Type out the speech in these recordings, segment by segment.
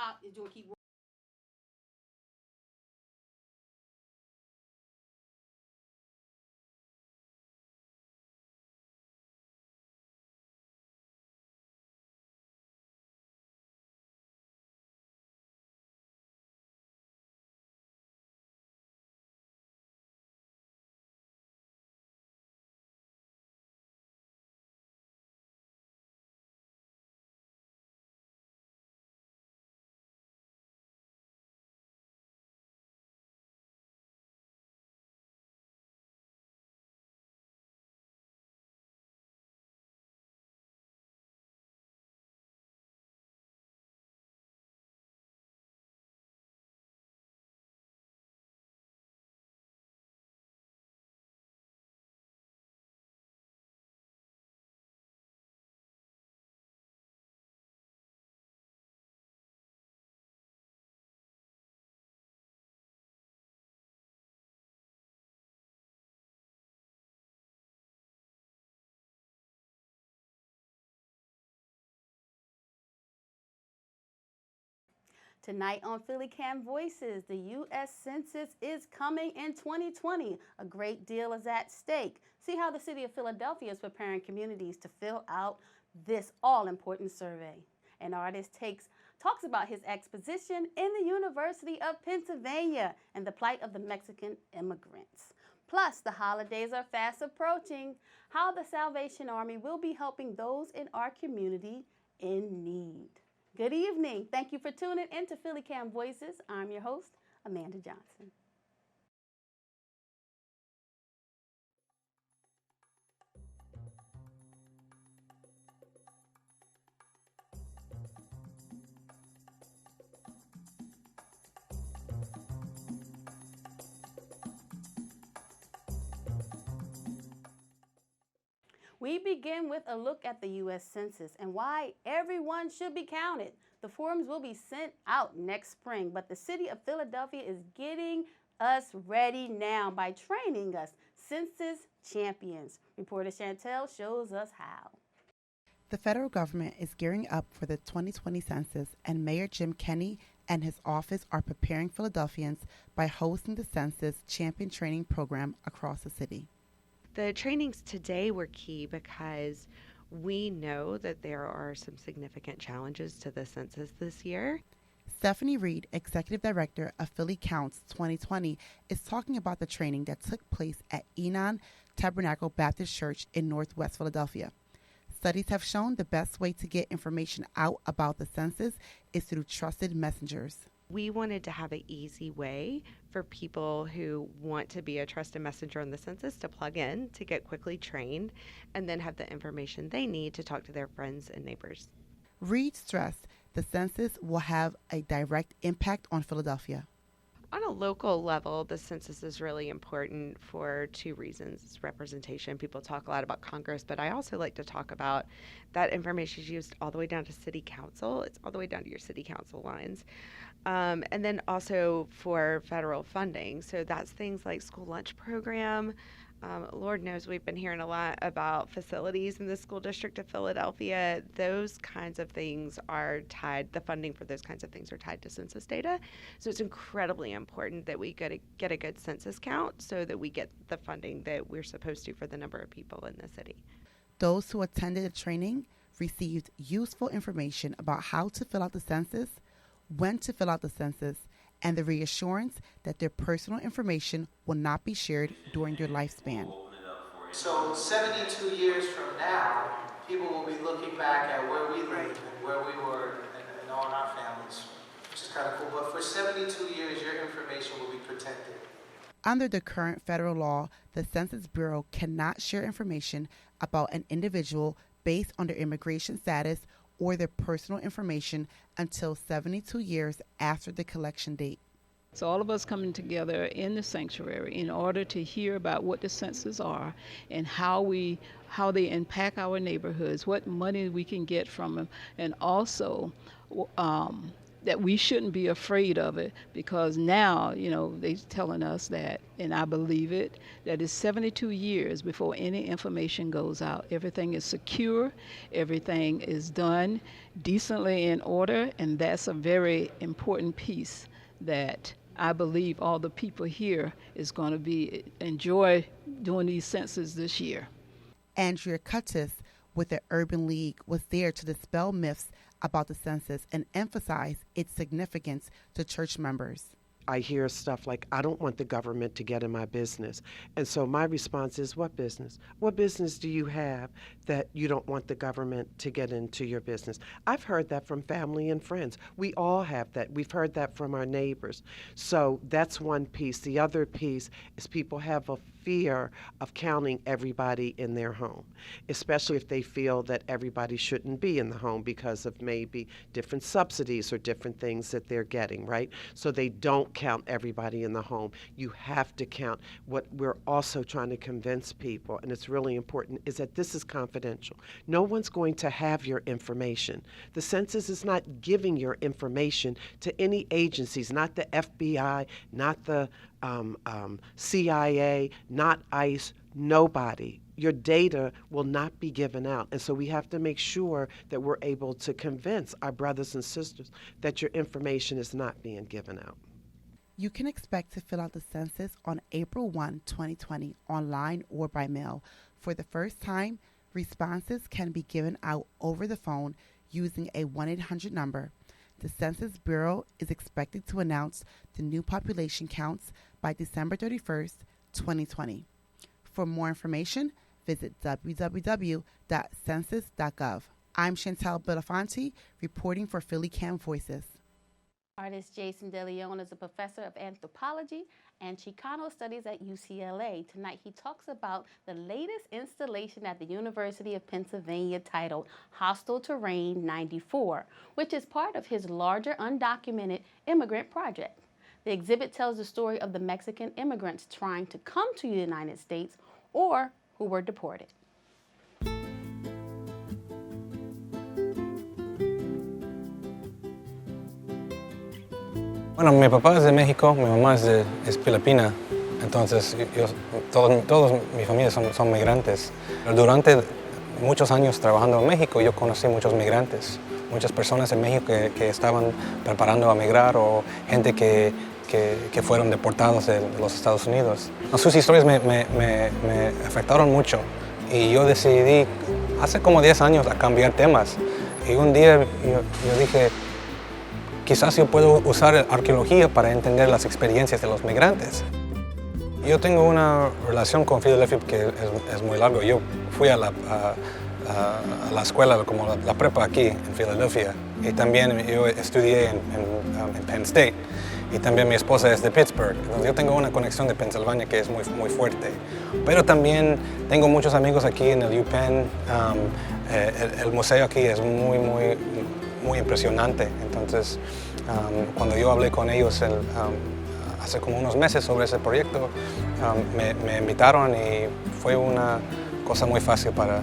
top is doing keep. Tonight on PhillyCAM Voices, the U.S. Census is coming in 2020. A great deal is at stake. See how the city of Philadelphia is preparing communities to fill out this all-important survey. An artist talks about his exposition in the University of Pennsylvania and the plight of the Mexican immigrants. Plus, the holidays are fast approaching, how the Salvation Army will be helping those in our community in need. Good evening. Thank you for tuning in to PhillyCAM Voices. I'm your host, Amanda Johnson. We begin with a look at the U.S. Census and why everyone should be counted. The forms will be sent out next spring, but the city of Philadelphia is getting us ready now by training us census champions. Reporter Chantel shows us how. The federal government is gearing up for the 2020 census, and Mayor Jim Kenney and his office are preparing Philadelphians by hosting the Census Champion Training Program across the city. The trainings today were key because we know that there are some significant challenges to the census this year. Stephanie Reed, Executive Director of Philly Counts 2020, is talking about the training that took place at Enon Tabernacle Baptist Church in Northwest Philadelphia. Studies have shown the best way to get information out about the census is through trusted messengers. We wanted to have an easy way for people who want to be a trusted messenger on the census to plug in, to get quickly trained, and then have the information they need to talk to their friends and neighbors. Reed stressed the census will have a direct impact on Philadelphia. On a local level, the census is really important for two reasons. It's representation. People talk a lot about Congress, but I also like to talk about that information is used all the way down to city council. It's all the way down to your city council lines. And then also for federal funding. So that's things like school lunch program. Lord knows we've been hearing a lot about facilities in the school district of Philadelphia. Those kinds of things are tied, the funding for those kinds of things are tied to census data. So it's incredibly important that we get a good census count so that we get the funding that we're supposed to for the number of people in the city. Those who attended the training received useful information about how to fill out the census, when to fill out the census, and the reassurance that their personal information will not be shared during their lifespan. So 72 years from now, people will be looking back at where we lived and where we were and all our families, which is kind of cool. But for 72 years, your information will be protected. Under the current federal law, the Census Bureau cannot share information about an individual based on their immigration status or their personal information until 72 years after the collection date. So all of us coming together in the sanctuary in order to hear about what the census are and how they impact our neighborhoods, what money we can get from them, and also that we shouldn't be afraid of it, because now, they're telling us that, and I believe it, that it's 72 years before any information goes out. Everything is secure, everything is done decently in order, and that's a very important piece that I believe all the people here is going to enjoy doing these census this year. Andrea Cuttis with the Urban League was there to dispel myths about the census and emphasize its significance to church members. I hear stuff like, I don't want the government to get in my business. And so my response is, what business? What business do you have that you don't want the government to get into your business? I've heard that from family and friends. We all have that. We've heard that from our neighbors. So that's one piece. The other piece is people have a fear of counting everybody in their home, especially if they feel that everybody shouldn't be in the home because of maybe different subsidies or different things that they're getting, right? So they don't count everybody in the home. You have to count. What we're also trying to convince people, and it's really important, is that this is confidential. No one's going to have your information. The census is not giving your information to any agencies, not the FBI, not the CIA, not ICE, nobody. Your data will not be given out. And so we have to make sure that we're able to convince our brothers and sisters that your information is not being given out. You can expect to fill out the census on April 1, 2020, online or by mail. For the first time, responses can be given out over the phone using a 1-800 number. The Census Bureau is expected to announce the new population counts by December 31st, 2020. For more information, visit www.census.gov. I'm Chantel Belafonte, reporting for PhillyCAM Voices. Artist Jason DeLeon is a professor of anthropology and Chicano studies at UCLA. Tonight he talks about the latest installation at the University of Pennsylvania titled Hostile Terrain 94, which is part of his larger undocumented immigrant project. The exhibit tells the story of the Mexican immigrants trying to come to the United States or who were deported. Bueno, mi papá es de México, mi mamá es filipina, entonces todos mi familia son migrantes. Durante muchos años trabajando en México, yo conocí muchos migrantes, muchas personas en México que estaban preparando a migrar o gente que fueron deportados de los Estados Unidos. Sus historias me afectaron mucho y yo decidí hace como 10 años a cambiar temas. Y un día yo dije, quizás yo puedo usar arqueología para entender las experiencias de los migrantes. Yo tengo una relación con Filadelfia que es muy larga. Yo fui a la escuela, como la prepa aquí en Filadelfia, y también yo estudié en Penn State, y también mi esposa es de Pittsburgh. Entonces yo tengo una conexión de Pensilvania que es muy fuerte. Pero también tengo muchos amigos aquí en el UPenn. El museo aquí es muy impresionante. Entonces, cuando yo hablé con ellos hace como unos meses sobre ese proyecto, me invitaron y fue una cosa muy fácil para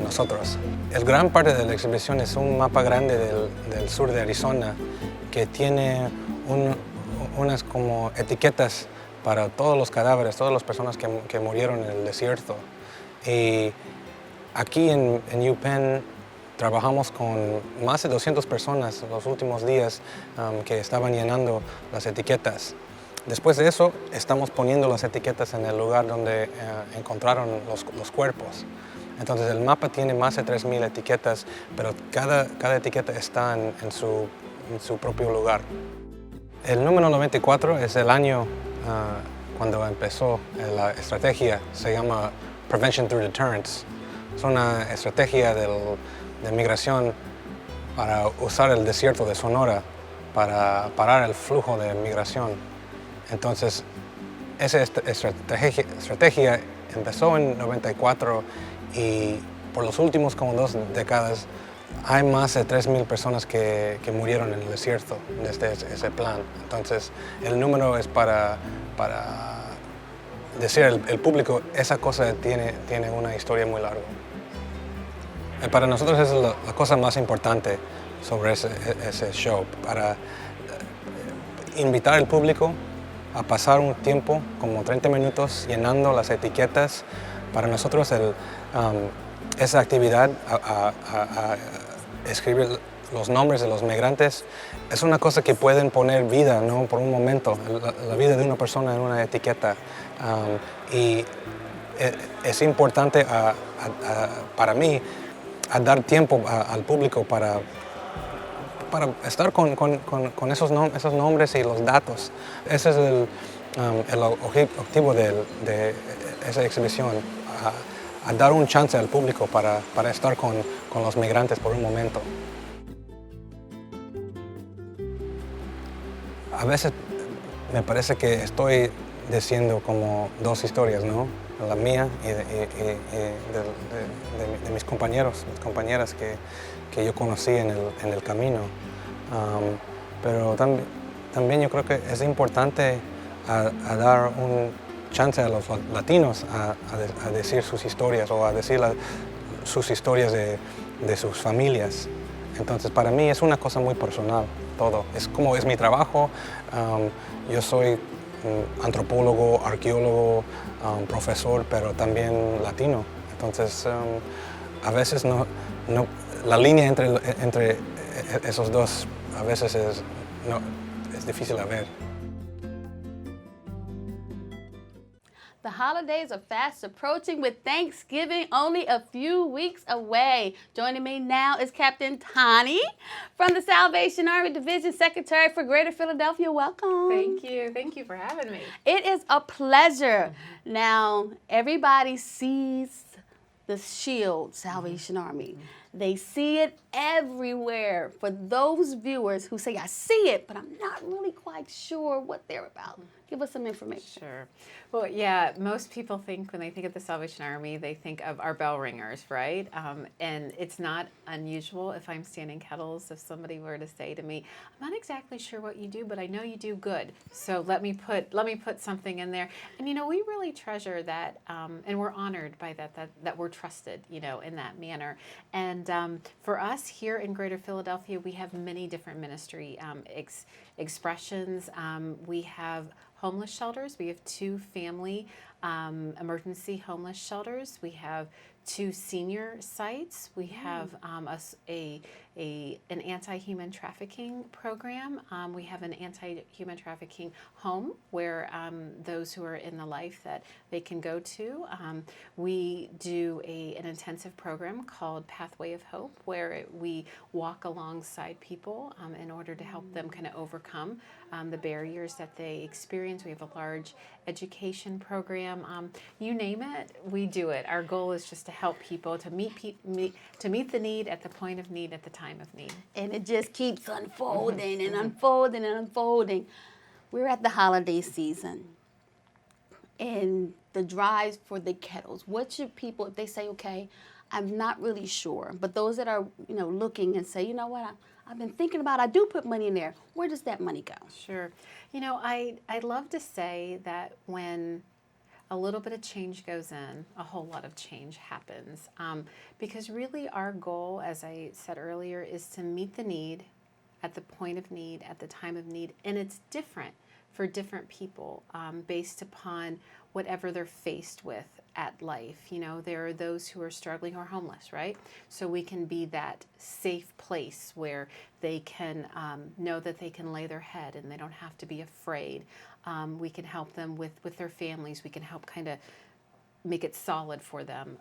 nosotros. El gran parte de la exhibición es un mapa grande del sur de Arizona que tiene unas como etiquetas para todos los cadáveres, todas las personas que murieron en el desierto. Y aquí en UPenn trabajamos con más de 200 personas los últimos días que estaban llenando las etiquetas. Después de eso, estamos poniendo las etiquetas en el lugar donde encontraron los cuerpos. Entonces, el mapa tiene más de 3,000 etiquetas, pero cada etiqueta está en su propio lugar. El número 94 es el año cuando empezó la estrategia, se llama Prevention Through Deterrence. Es una estrategia de migración para usar el desierto de Sonora para parar el flujo de migración. Entonces, esa estrategia empezó en 94 y por los últimos como 2 décadas hay más de 3,000 personas que murieron en el desierto desde ese plan. Entonces, el número es para decir al público, esa cosa tiene una historia muy larga. Para nosotros es la cosa más importante sobre ese show, para invitar al público a pasar un tiempo, como 30 minutos, llenando las etiquetas. Para nosotros esa actividad, a escribir los nombres de los migrantes, es una cosa que pueden poner vida, ¿no? Por un momento, la vida de una persona en una etiqueta. Y es importante para mí a dar tiempo al público para estar con esos nombres y los datos. Ese es el objetivo de esa exhibición, a dar un chance al público para estar con los migrantes por un momento. A veces me parece que estoy diciendo como dos historias, ¿no? La mía y de mis compañeros, mis compañeras que yo conocí en el camino. Pero también yo creo que es importante a dar un chance a los latinos a decir sus historias o a decir sus historias de sus familias. Entonces para mí es una cosa muy personal todo. Es mi trabajo. Yo soy antropólogo, arqueólogo, profesor, pero también latino. Entonces a veces la línea entre esos dos a veces es difícil de ver. The holidays are fast approaching with Thanksgiving only a few weeks away. Joining me now is Captain Tani from the Salvation Army Division Secretary for Greater Philadelphia. Welcome. Thank you. Thank you for having me. It is a pleasure. Now, everybody sees the shield, Salvation Army. They see it everywhere. For those viewers who say, I see it, but I'm not really quite sure what they're about. Give us some information. Sure. Well, yeah, most people think when they think of the Salvation Army, they think of our bell ringers, right? And it's not unusual if I'm standing kettles, if somebody were to say to me, I'm not exactly sure what you do, but I know you do good. So let me put something in there. And, you know, we really treasure that, and we're honored by that we're trusted, you know, in that manner. And for us here in Greater Philadelphia, we have many different ministry expressions. We have homeless shelters. We have 2 family emergency homeless shelters. We have 2 senior sites. We have an anti-human trafficking program. We have an anti-human trafficking home where those who are in the life that they can go to. We do an intensive program called Pathway of Hope, where we walk alongside people in order to help them kind of overcome the barriers that they experience. We have a large education program. You name it, we do it. Our goal is just to help people to meet the need at the point of need at the time of need. And it just keeps unfolding and unfolding and unfolding. We're at the holiday season and the drives for the kettles. What should people, if they say, okay, I'm not really sure, but those that are, you know, looking and say, you know what, I've been thinking about, I do put money in there. Where does that money go? Sure. You know, I'd love to say that when a little bit of change goes in, a whole lot of change happens. Because really our goal, as I said earlier, is to meet the need at the point of need, at the time of need. And it's different for different people based upon whatever they're faced with at life. You know, there are those who are struggling who are homeless, right? So we can be that safe place where they can know that they can lay their head and they don't have to be afraid. We can help them with their families. We can help kind of make it solid for them.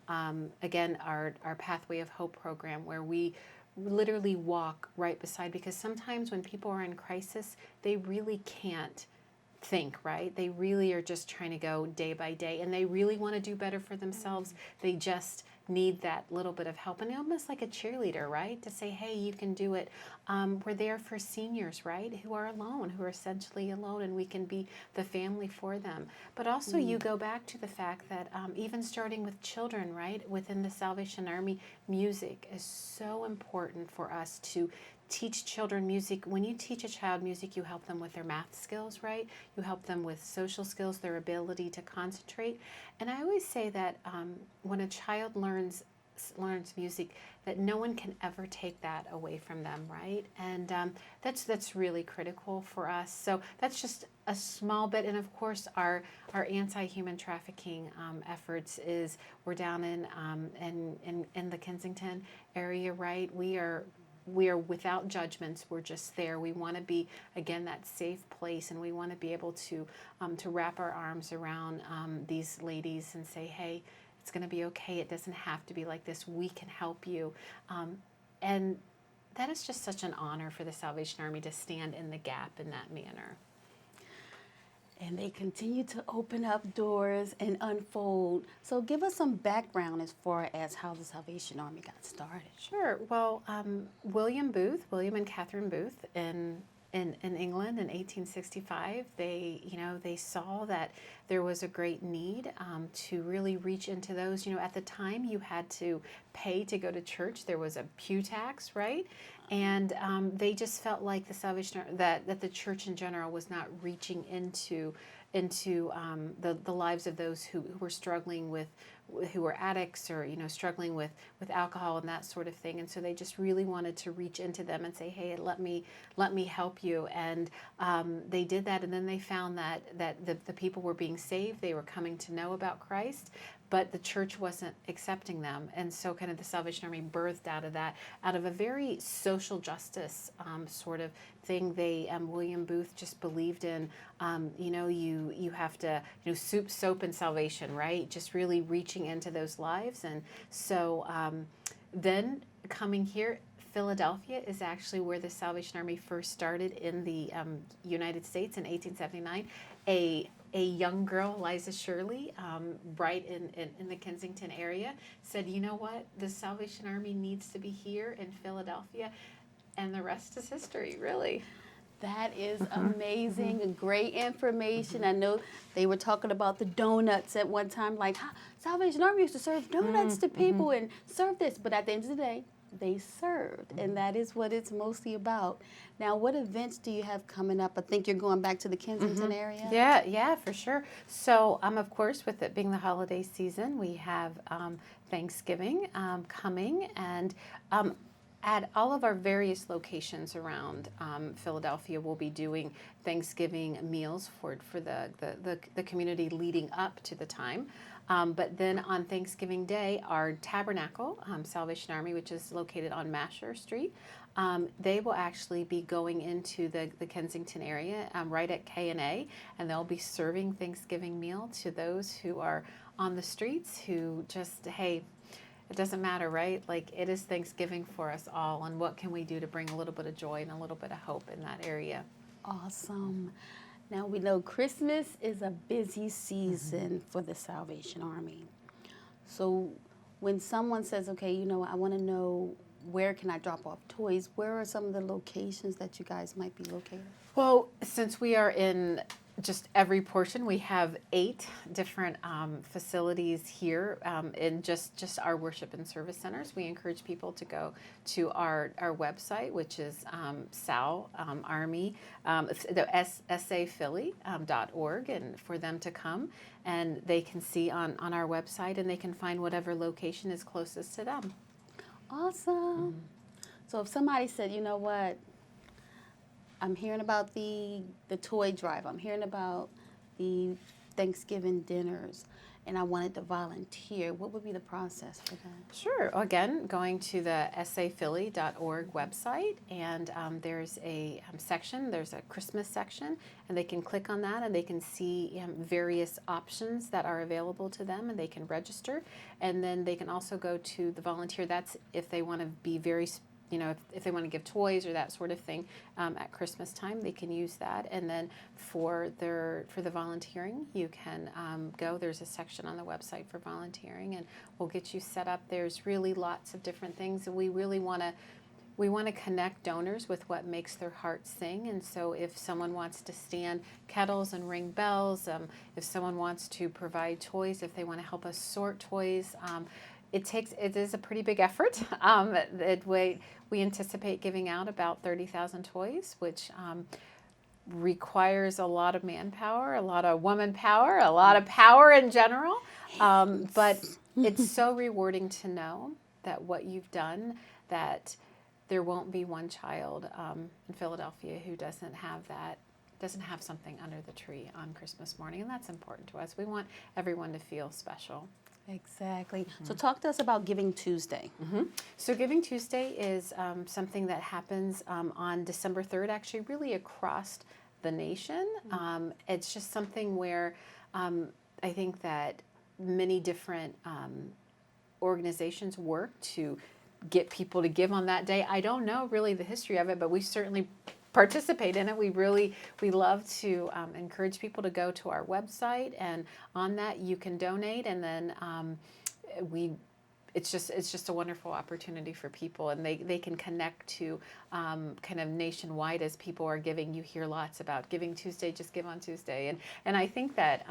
Again, our Pathway of Hope program, where we literally walk right beside, because sometimes when people are in crisis, they really can't think, right? They really are just trying to go day by day, and they really want to do better for themselves. They just need that little bit of help, and almost like a cheerleader, right? To say, hey, you can do it. We're there for seniors, right? Who are alone, who are essentially alone, and we can be the family for them. But also you go back to the fact that even starting with children, right? Within the Salvation Army, music is so important for us to teach children music. When you teach a child music, you help them with their math skills, right? You help them with social skills, their ability to concentrate. And I always say that when a child learns music, that no one can ever take that away from them, right? And that's really critical for us. So that's just a small bit. And of course, our anti-human trafficking efforts is we're down in the Kensington area, right? We are without judgments. We're just there. We want to be, again, that safe place, and we want to be able to wrap our arms around these ladies and say, hey, it's going to be okay. It doesn't have to be like this. We can help you. And that is just such an honor for the Salvation Army to stand in the gap in that manner. And they continue to open up doors and unfold. So give us some background as far as how the Salvation Army got started. Sure. Well, William and Catherine Booth in England in 1865, they saw that there was a great need to really reach into those. At the time you had to pay to go to church. There was a pew tax, right? And they just felt like the Salvation that the church in general was not reaching into the lives of those who were struggling with, who were addicts or struggling with alcohol and that sort of thing. And so they just really wanted to reach into them and say, hey, let me help you. And they did that, and then they found that the people were being saved. They were coming to know about Christ, but the church wasn't accepting them. And so kind of the Salvation Army birthed out of that, out of a very social justice sort of thing. William Booth just believed in, you have to, soup, soap, and salvation, right? Just really reaching into those lives. And so then coming here, Philadelphia is actually where the Salvation Army first started in the United States in 1879. A young girl, Liza Shirley, right in the Kensington area, said, you know what, the Salvation Army needs to be here in Philadelphia, and the rest is history, really. That is amazing, great information. I know they were talking about the donuts at one time, like Salvation Army used to serve donuts to people and serve this, but at the end of the day, they served, and that is what it's mostly about. Now, what events do you have coming up? I think you're going back to the Kensington area. Yeah, for sure. So, of course, with it being the holiday season, we have Thanksgiving coming, and at all of our various locations around Philadelphia, we'll be doing Thanksgiving meals for the community leading up to the time. But then on Thanksgiving Day, our Tabernacle, Salvation Army, which is located on Masher Street, they will actually be going into the Kensington area right at K&A, and they'll be serving Thanksgiving meal to those who are on the streets who just, hey, it doesn't matter, right? Like, it is Thanksgiving for us all, and what can we do to bring a little bit of joy and a little bit of hope in that area? Awesome. Now, we know Christmas is a busy season for the Salvation Army. So when someone says, okay, I want to know where can I drop off toys, where are some of the locations that you guys might be located? Well, since we are in just every portion, we have 8 different facilities here in just our worship and service centers. We encourage people to go to our website, which is Sal Army, the saphilly.org, and for them to come, and they can see on our website, and they can find whatever location is closest to them. Awesome. So if somebody said, you know what, I'm hearing about the toy drive, I'm hearing about the Thanksgiving dinners, and I wanted to volunteer, what would be the process for that? Sure. Again, going to the saphilly.org website, and there's a section, there's a Christmas section, and they can click on that, and they can see various options that are available to them, and they can register. And then they can also go to the volunteer. That's if they want to be very if they want to give toys or that sort of thing at Christmas time, they can use that. And then for the volunteering, you can go. There's a section on the website for volunteering, and we'll get you set up. There's really lots of different things, and we really want to connect donors with what makes their heart sing. And so if someone wants to stand kettles and ring bells, if someone wants to provide toys, if they want to help us sort toys, it is a pretty big effort. We anticipate giving out about 30,000 toys, which requires a lot of manpower, a lot of woman power, a lot of power in general. But it's so rewarding to know that what you've done, that there won't be one child in Philadelphia who doesn't have something under the tree on Christmas morning, and that's important to us. We want everyone to feel special. Exactly. So talk to us about Giving Tuesday. So Giving Tuesday is something that happens on December 3rd, actually really across the nation. It's just something where I think that many different organizations work to get people to give on that day. I don't know really the history of it, but we certainly participate in it. We love to encourage people to go to our website, and on that you can donate, and then it's just a wonderful opportunity for people, and they can connect to kind of nationwide as people are giving. You hear lots about Giving Tuesday, just give on Tuesday, and I think that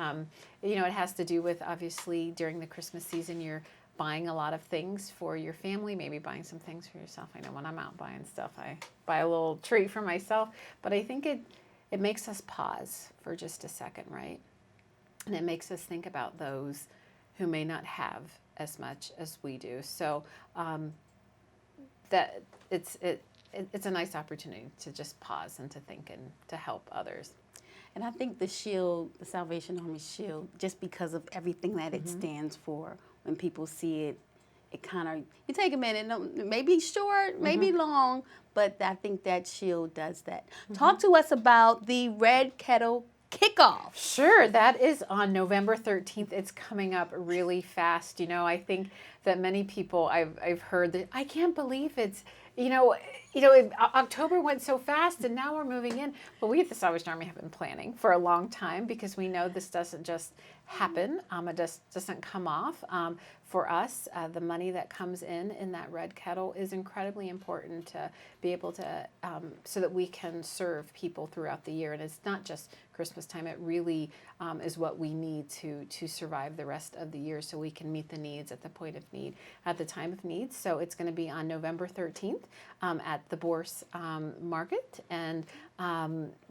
it has to do with, obviously, during the Christmas season you're buying a lot of things for your family, maybe buying some things for yourself. I know when I'm out buying stuff, I buy a little treat for myself, but I think it makes us pause for just a second, right? And it makes us think about those who may not have as much as we do. So that it's a nice opportunity to just pause and to think and to help others. And I think the shield, the Salvation Army shield, just because of everything that it stands for, when people see it, it kind of, you take a minute, maybe short, maybe long, but I think that shield does that. Talk to us about the Red Kettle Kickoff. Sure, that is on November 13th. It's coming up really fast. I think that many people, I've heard that, I can't believe it's, October went so fast and now we're moving in. But we at the Salvation Army have been planning for a long time, because we know this doesn't just happen. It just doesn't come off. For us, the money that comes in that red kettle is incredibly important to be able to, so that we can serve people throughout the year. And it's not just Christmas time. It really is what we need to survive the rest of the year, so we can meet the needs at the point of need, at the time of need. So it's going to be on November 13th at the Bourse Market, and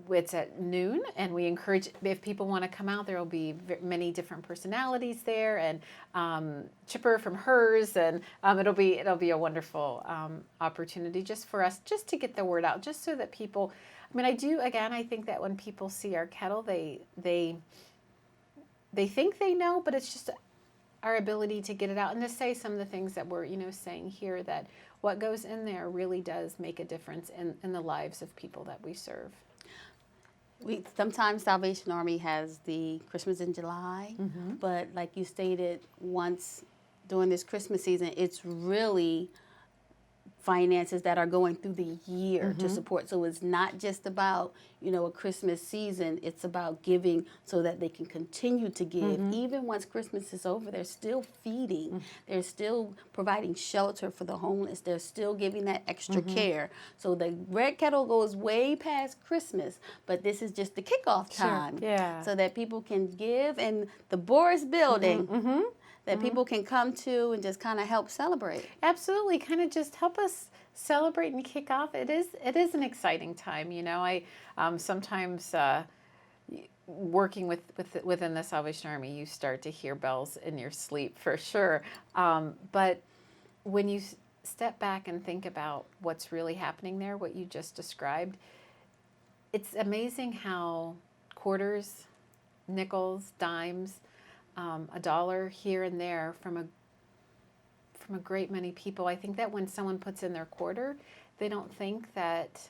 it's at noon. And we encourage, if people want to come out, there will be many different personalities there, and Chipper from hers, and it'll be a wonderful opportunity just for us, just to get the word out, just so that people. I think that when people see our kettle, they think they know, but it's just our ability to get it out and to say some of the things that we're saying here, that what goes in there really does make a difference in the lives of people that we serve. Sometimes Salvation Army has the Christmas in July, but like you stated, once during this Christmas season, it's really finances that are going through the year to support. So it's not just about, a Christmas season. It's about giving so that they can continue to give. Even once Christmas is over, they're still feeding. They're still providing shelter for the homeless. They're still giving that extra care. So the Red Kettle goes way past Christmas, but this is just the kickoff time. Yeah. So that people can give, and the Boris building, that people can come to and just kind of help celebrate. Absolutely, kind of just help us celebrate and kick off. It is an exciting time. I sometimes working within the Salvation Army, you start to hear bells in your sleep for sure. But when you step back and think about what's really happening there, what you just described, it's amazing how quarters, nickels, dimes, a dollar here and there from a great many people. I think that when someone puts in their quarter, they don't think that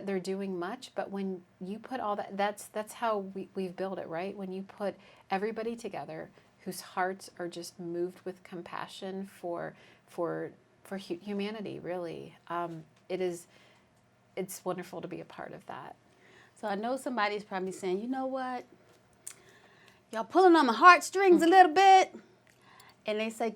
they're doing much, but when you put all that's how we've built it, right? When you put everybody together whose hearts are just moved with compassion for humanity, really, it's wonderful to be a part of that. So I know somebody's probably saying, you know what? Y'all pulling on my heartstrings a little bit. And they say,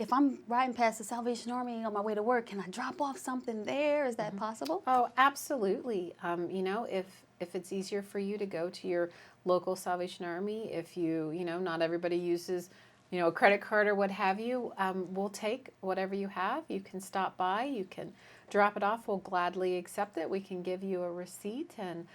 if I'm riding past the Salvation Army on my way to work, can I drop off something there? Is that possible? Oh, absolutely. If it's easier for you to go to your local Salvation Army, if not everybody uses, a credit card or what have you, we'll take whatever you have. You can stop by, you can drop it off. We'll gladly accept it. We can give you a receipt, and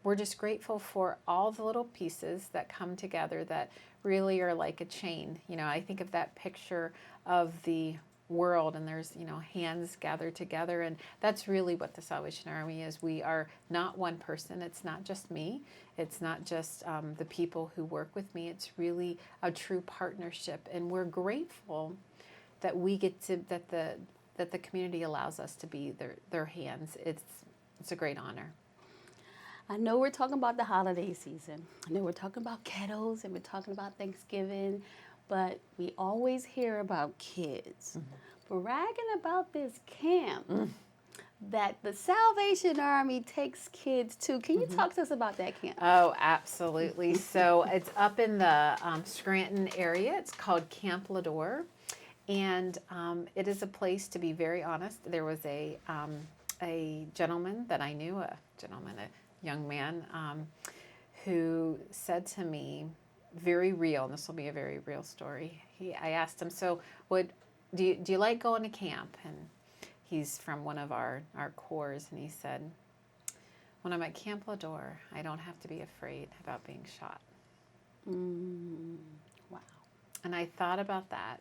we're just grateful for all the little pieces that come together that really are like a chain. You know, I think of that picture of the world, and there's, you know, hands gathered together, and that's really what the Salvation Army is. We are not one person. It's not just me. It's not just the people who work with me. It's really a true partnership, and we're grateful that we get to that the community allows us to be their hands. It's a great honor. I know we're talking about the holiday season. I know we're talking about kettles and we're talking about Thanksgiving, but we always hear about kids bragging about this camp that the Salvation Army takes kids to. Can you talk to us about that camp? Oh, absolutely. So it's up in the Scranton area. It's called Camp Lador. And it is a place, to be very honest, there was a gentleman that I knew, a young man, who said to me, very real, and this will be a very real story. I asked him, so do you like going to camp? And he's from one of our corps, and he said, when I'm at Camp Lador, I don't have to be afraid about being shot. Wow. And I thought about that.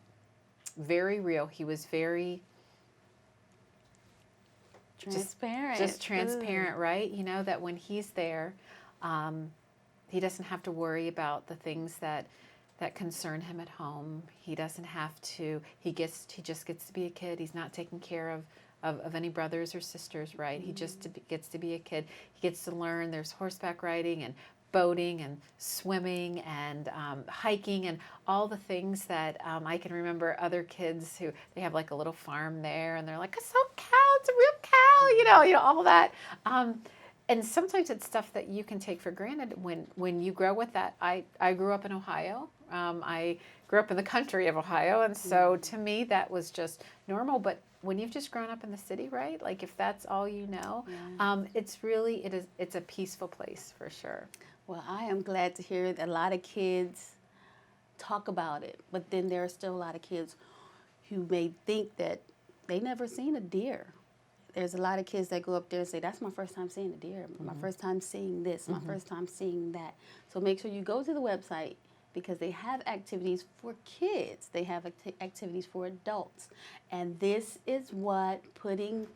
Very real. He was very transparent. Just transparent, right? You know, that when he's there, he doesn't have to worry about the things that concern him at home. He doesn't have to, he just gets to be a kid. He's not taking care of any brothers or sisters, right? He just gets to be a kid. He gets to learn. There's horseback riding and boating and swimming and hiking and all the things that I can remember other kids who, they have like a little farm there and they're like, it's a cow, it's a real cow, you know, all that. And sometimes it's stuff that you can take for granted when you grow with that. I grew up in Ohio. I grew up in the country of Ohio, and so to me that was just normal. But when you've just grown up in the city, right? Like if that's all you know, it's a peaceful place for sure. Well, I am glad to hear that a lot of kids talk about it, but then there are still a lot of kids who may think that they never seen a deer. There's a lot of kids that go up there and say, that's my first time seeing a deer, my first time seeing this, my first time seeing that. So make sure you go to the website because they have activities for kids. They have activities for adults. And this is what putting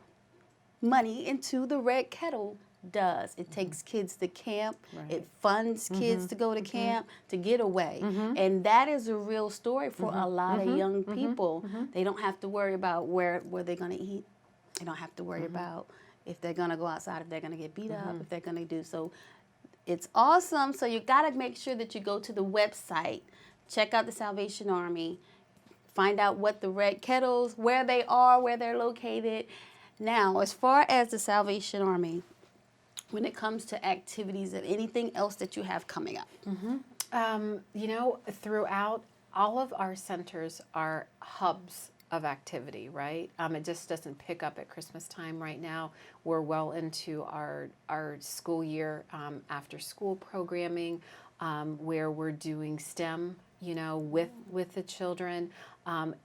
money into the Red Kettle does. It takes kids to camp. Right. It funds kids to go to camp, to get away. And that is a real story for a lot of young people. They don't have to worry about where they're going to eat. They don't have to worry about if they're going to go outside, if they're going to get beat up, if they're going to do so. It's awesome. So you got to make sure that you go to the website, check out the Salvation Army, find out what the Red Kettles, where they are, where they're located. Now, as far as the Salvation Army, when it comes to activities and anything else that you have coming up? You know, throughout all of our centers are hubs of activity, right? It just doesn't pick up at Christmas time right now. We're well into our school year, after school programming, where we're doing STEM, you know, with the children.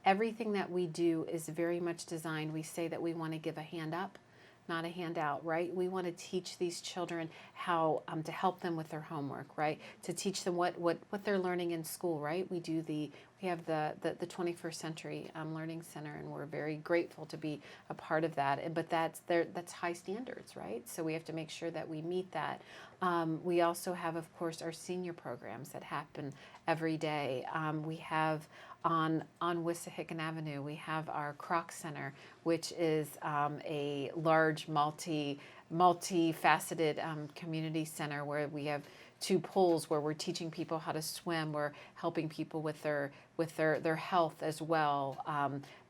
Everything that we do is very much designed. We say that we want to give a hand up, not a handout, right? We want to teach these children how to help them with their homework, right? To teach them what they're learning in school, right? We have the 21st Century Learning Center, and we're very grateful to be a part of that. But that's high standards, right? So we have to make sure that we meet that. We also have, of course, our senior programs that happen every day. We have on Wissahickon Avenue, we have our Croc Center, which is a large multi-faceted community center where we have 2 pools where we're teaching people how to swim. We're helping people with their health as well.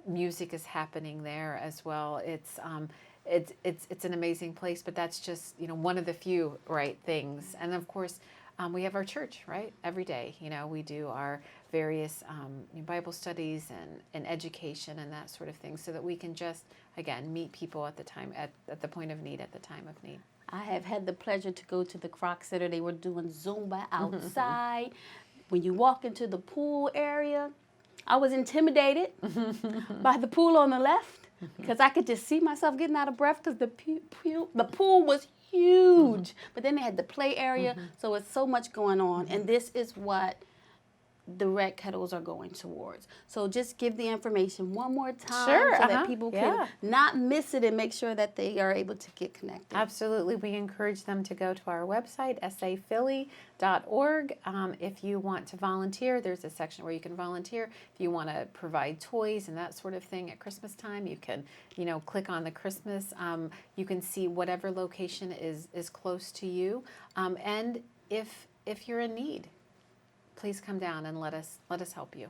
Music is happening there as well. It's an amazing place, but that's just, you know, one of the few right things. And of course, we have our church, right? Every day, you know, we do our various Bible studies and education and that sort of thing, so that we can just, again, meet people at the point of need, at the time of need. I have had the pleasure to go to the Croc Center. They were doing Zumba outside. When you walk into the pool area, I was intimidated by the pool on the left. because I could just see myself getting out of breath because the pool was huge. But then they had the play area, so it's so much going on. And this is what the rec kettles are going towards. So just give the information one more time so that people can not miss it and make sure that they are able to get connected. Absolutely. We encourage them to go to our website, saphilly.org. If you want to volunteer, there's a section where you can volunteer. If you want to provide toys and that sort of thing at Christmas time, you can, click on the Christmas. You can see whatever location is close to you. And if you're in need, please come down and let us help you.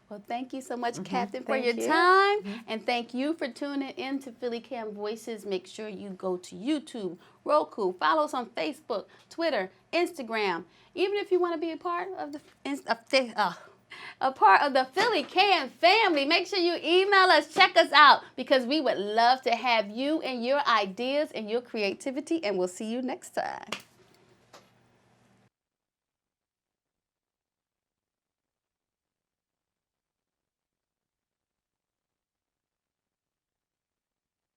Well, thank you so much, Captain, for your time. And thank you for tuning in to PhillyCAM Voices. Make sure you go to YouTube, Roku, follow us on Facebook, Twitter, Instagram. Even if you want to be a part of the PhillyCAM family, make sure you email us, check us out, because we would love to have you and your ideas and your creativity, and we'll see you next time.